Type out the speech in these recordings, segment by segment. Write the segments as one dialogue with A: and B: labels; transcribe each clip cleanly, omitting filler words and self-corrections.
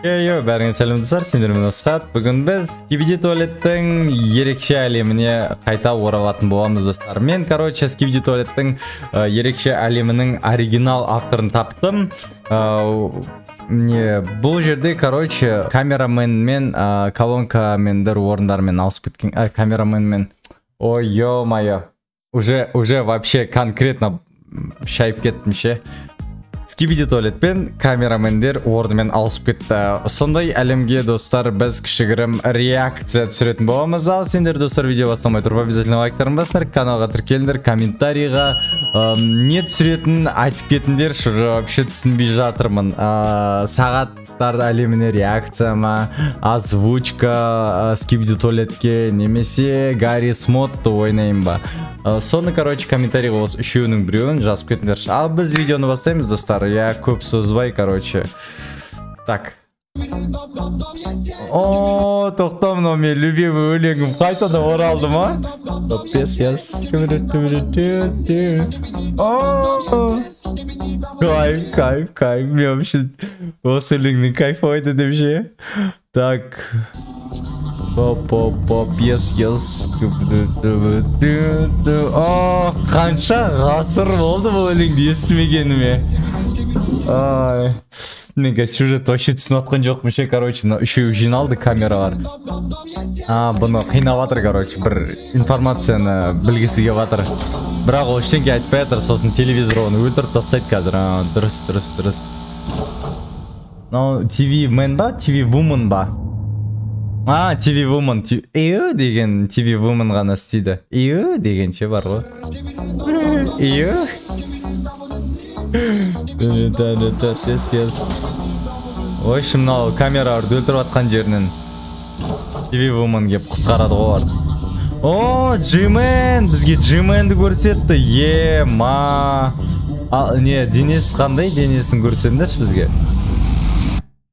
A: Йо, бәріңе сәлемдісар, сендермен Асхат. Бүгін біз Skibidi туалеттің ерекше әлеміне қайта оралатын боламыз, достар. Мен, Skibidi туалеттің ерекше әлемінің оригинал авторын таптым. Бұл жерде, камерамен мен колонкамендер орындармен ауысып кеткен. Камерамен мен... Ой, ё-майо. Уже вообще конкретно шайып кеттім. Skibidi туалетпен камерамендер орнымен ауысып кетті. Сондай әлемге, достар, біз кішігірім реакция түсіретін боламыз. Ал сендер, достар, видео бастамай тұрып, обязательно лайктарын басыңдар, каналға тіркеліңдер, комментарийға не түсіретінін айтып кетіңдер. Вообще түсінбей жатырмын. Сағаттар әлеміне реакция ма, озвучка Skibidi туалетке, немесе Гаррис модты ойнайын ба. Соны, комментарийға осы үшеуінің біреуін жазып кетіңдер. Ал біз видеоны бастаймыз, достар. Я көп сөзбай, Так. О, тоқтам, но мен любимый өлеңім қайтадан оралды ма? Топес, кайф. Мен вообще осы өлеңнің кайфовайды демше. Так. Yes. О, қанша ғасыр болды бұл өлеңді естімегеніме. Мен сюжет вообще түсініп атқан жоқпын ше, мына үшеу жиналды камералар. Бұны қинаватыр, бір информацияны білгісі кеп жатыр. Бірақ ол ештеңке айтпай жатыр, сосын телевизор оны өлтіріп тастайды қазір. Дұрыс. TV Man ба? TV Woman ба? TV Woman. Еу деген TV Woman ғана істейді. Еу деген ше бар ғой. Еу. Ой, мынау камераларды өлтіріп атқан жерінен TV Woman кеп құтқарады ғой. О, G-Man! Бізге G-Man'ді көрсетті. Не, денесі қандай? Денесін көрсетіңдерші бізге.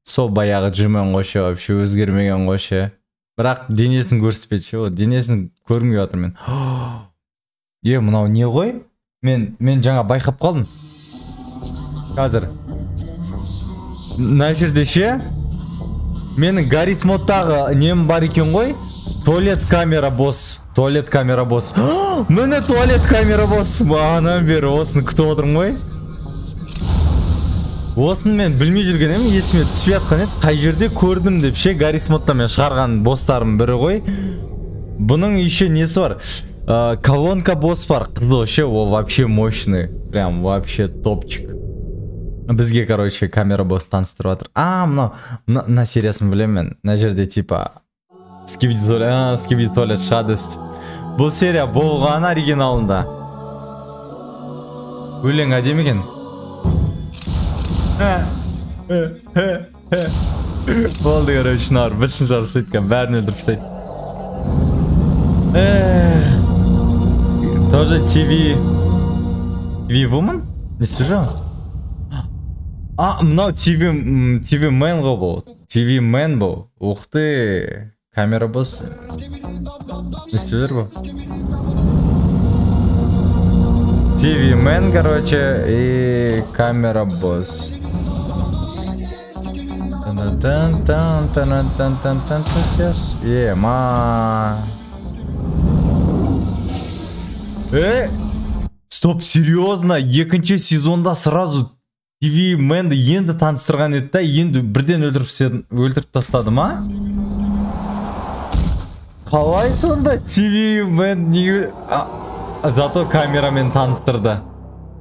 A: Сол баяғы G-Man қошы, вообще өзгермеген қошы. Бірақ денесін көрсетпеді. Денесін көрмей жатыр мен. Мынау не ғой? Мен жаңа байқап қалдым. Қазір. Мына жерде ше? Менің Гаррис модтағы нем бар екен ғой? Туалет камера бос. Міне туалет камера бос. Бағанан бері осыны күтіп отырмын ғой. Осыны мен білмей жүрген емін, есіме түспей атқан еді. Қай жерде көрдім деп ше, Гаррис модта мен шығарған бостарым бірі ғой. Бұның еще несі бар? Колонка бос бар. Қызыл ше, ол вообще мощный. Прям вообще топчик. Бізге, камера бос таныстырып жатыр. Мына сериясын білем мен. Мына жерде типа Skibidi туалет шығады өстіп. Бұл серия болған оригиналында. Өлең әдемі екен. Болды, нар. Біршін жарып сөйткен. Бәрін өлдіріп сөйт. Тоже TV Woman? Не сюжет? Мынау TV Man ғой бұл. TV Man бұл. Уқты. Камера бос. Не сюжет бұл? TV Man, и камера бос. Стоп, серьезно? Екінші сезонда сразу TV Man'ді енді таныстырған еді, енді бірден өлтіріп тастады ма? Қалай сонда TV Man неге... Зато камерамен таныстырды.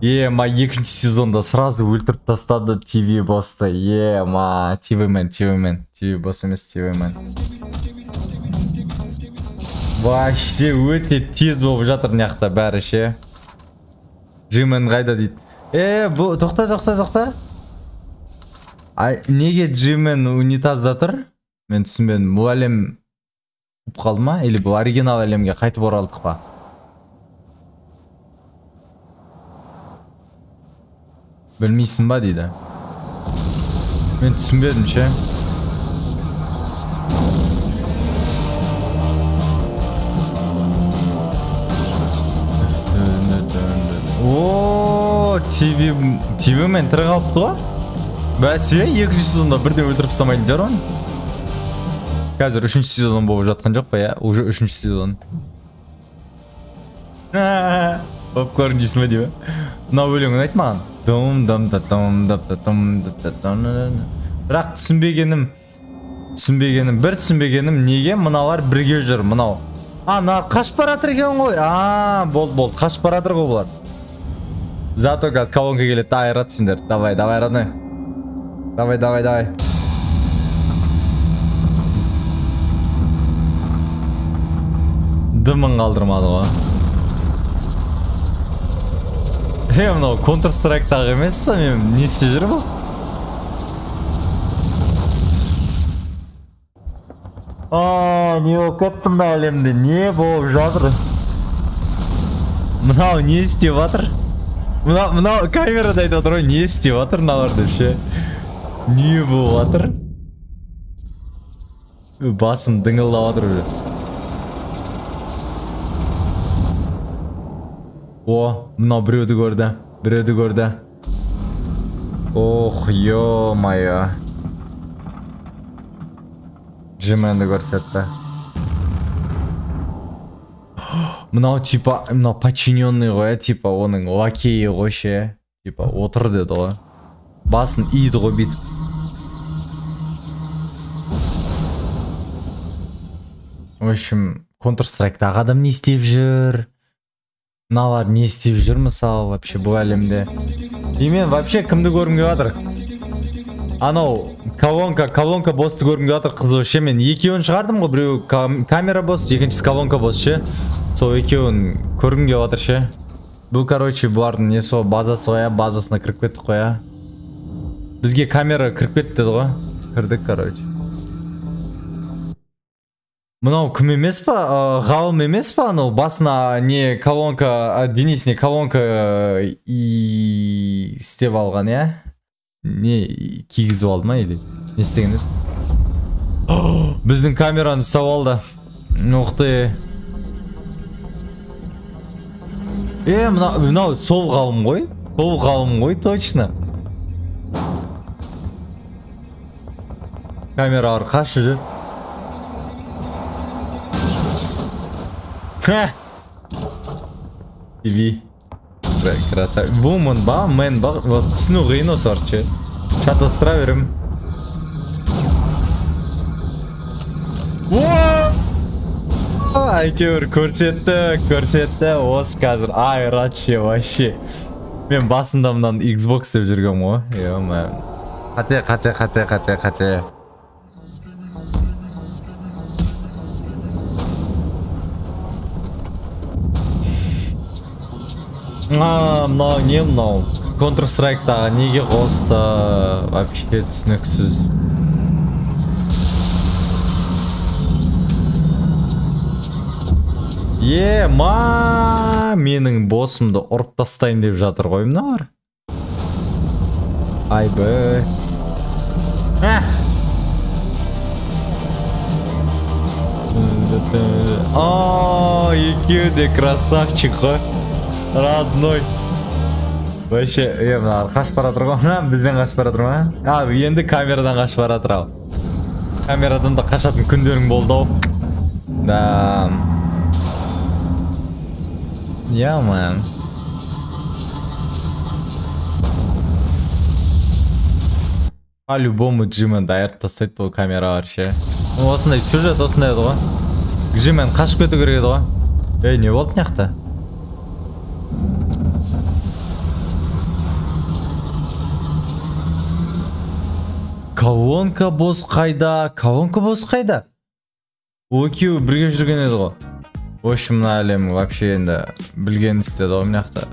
A: Екінші сезонда сразу өлтіріп тастады TV босты. TV Man. TV бос емес, TV Man. Вообще өте тез болып жатыр неқта бәрі ше. G-Man қайда дейді. Тоқта. Неге G-Man унитазда тұр? Мен түсінбедім. Бұл әлем қалды ма? Или бұл оригинал әлемге қайтып оралдық па? Білмейсің ба дейді. Мен түсінбедім ше. TV Man тірі қалыпты ғой? бәсе екінші сезонда бірден өлтіріп тастамайтын шығар оны. Қазір үшінші сезон болып жатқан жоқ па, я? Уже үшінші сезон. Попкорн жейсің бе дейбі? Мынау өлеңін айт маған. Бірақ бір түсінбегенім неге мыналар бірге жүр, мынау. Мына қашып баратыр екен ғой. Болды, қашып баратыр ғой бұлар. Зато газ колонка келеді, айырат сендер. Давай, родной. Давай. Дымын қалдырмады ғой. Мынау Counter-Strike'тағы емес, мен не істеп жүр бұл? Не болып кетті мына әлемде, не болып жатыр? Мынау не істеп жатыр? Мынау камерада айтып отыр ғой, не істеп жатыр мыналарды ше? Не болып жатыр? Басым дыңылдап жатыр уже. Мынау біреуді көрді. Ох, ё-моё. Джименді көрсетті. Мынау типа, мынау подчиненный ғой, типа оның лакейі ғой ше. Типа отыр деді ғой. Басын иді ғой бит. В общем, Counter-Strike'тағы адам не істеп жүр? Мыналар не істеп жүр мысалы вообще бұл әлемде? И мен вообще кімді көргім келіп жатыр? Анау колонка босты көргім келіп жатыр қызыл ше. Мен екеуін шығардым ғой, біреу камера бос, екіншісі колонка бос ше. Сол екеуін көргім келіп жатыр ше. Бұл короче бұлардың несі ғой, базасы ғой, базасына кіріп кеттік қой. Бізге камера кіріп кетті деді ғой. Кірдік короче. Мынау кім емес па? Ғалым емес па? Анау басына не колонка, денесіне колонка істеп алған, я? Не кигізіп алды ма или? Не істеген еді? Біздің камераны ұстап алды. Ноқты. Мынау сол ғалым ғой? Сол ғалым ғой, точно. Камера арқашы жүр. TV. Красавец. Woman ба, man ба. Вот түсіну қиын осы арчы. Шатастыра берем. Әйтеуір көрсетті. Осы қазір айрат ше вообще. Мен басында мынан Xbox деп жүргем ғой. Қате. Мынау не мынау? Counter-Strike'тағы неге қосты? Вообще түсініксіз. Менің босымды ұрып тастайын деп жатыр ғой мыналар. Айбы. Екеуі де красавчик ғой. Родной. Вообще, мына қашып баратыр ғой. Бізден қашып баратыр ма? Енді камерадан қашып баратыр ал. Камерадан да қашатын күндерің болды ау. Да. Man. По-любому Джимен дайырып тастайды бұл камера бар ше. Осындай сюжет осындай еді ғой. Джимен қашып кету керек еді ғой. Не болды мыняқта? Колонка бос қайда? Ол екеуі бірге жүрген еді ғой. В общем, мына әлем вообще енді білген істеді ғой мыняқта.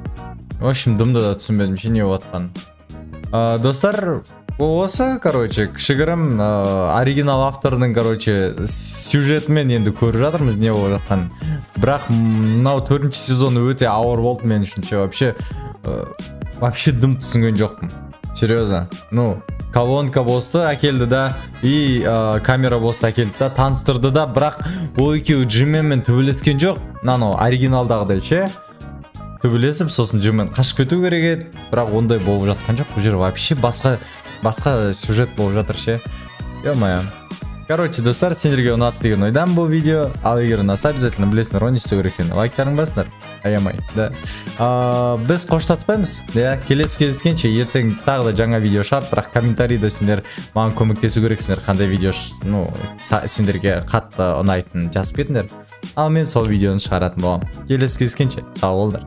A: В общем, дымды да түсінбедім ше не болып жатқанын. Достар, осы, короче, кішігірім оригинал авторының, короче, сюжетімен енді көріп жатырмыз не болып жатқанын. Бірақ мынау 4-ші сезоны өте ауыр болды мен үшін ше. Вообще дым түсінген жоқпын. Серьезно. Колонка босты әкелді да, и камера босты әкелді да, таныстырды да, бірақ ол екеуі Джименмен төбелескен жоқ. Оригиналдағыдай ше. Төбелесіп, сосын Джимен қашып кету керек еді, бірақ ондай болып жатқан жоқ. Бұл жер вообще басқа басқа сюжет болып жатыр ше. Ё-моё. Короче, достар, сендерге ұнады деген ойдам бұл видео. Ал егер ұнаса, обязательно білесіңдер, оны не істеу керек екенін. Лайктарын басыңдар. Аямай, да. Біз қоштаспаймыз. Ja, келесі кездескенше ертең тағы да жаңа видео шығады, бірақ комментарийда сендер маған көмектесу керексіңдер, қандай видео, сендерге қатты ұнайтынын жазып кетіңдер. Ал мен сол видеоны шығаратын боламын. Келесі кездескенше сау болыңдар.